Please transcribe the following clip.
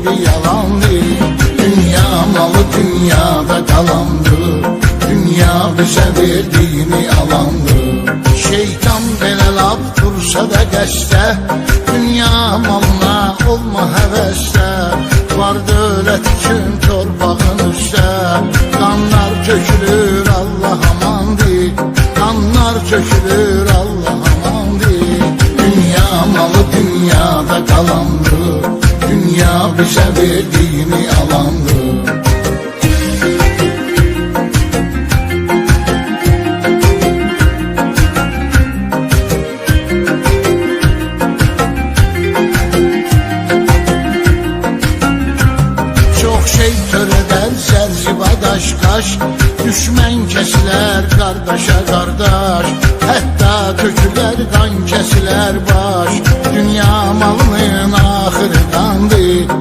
idi yalandı. Dünya malı dünyada kalandı, dünya bize verdiğini alandı. Şeytan belə laf dursa da qəşdə, dünya malına olma həvəsdə. Var dövlət üçün torpağın üstə, qanlar tökülür Allah amandır, qanlar tökülür Allah amandır. Dünya malı dünyada kalandı, dünya bize verdiğini alandı. Şey törədən zərziba daş-qaş, düşmən kəsilər qardaşa qardaş. Hətta tökülər qan kəsilər baş, dünya malının axırı qandır.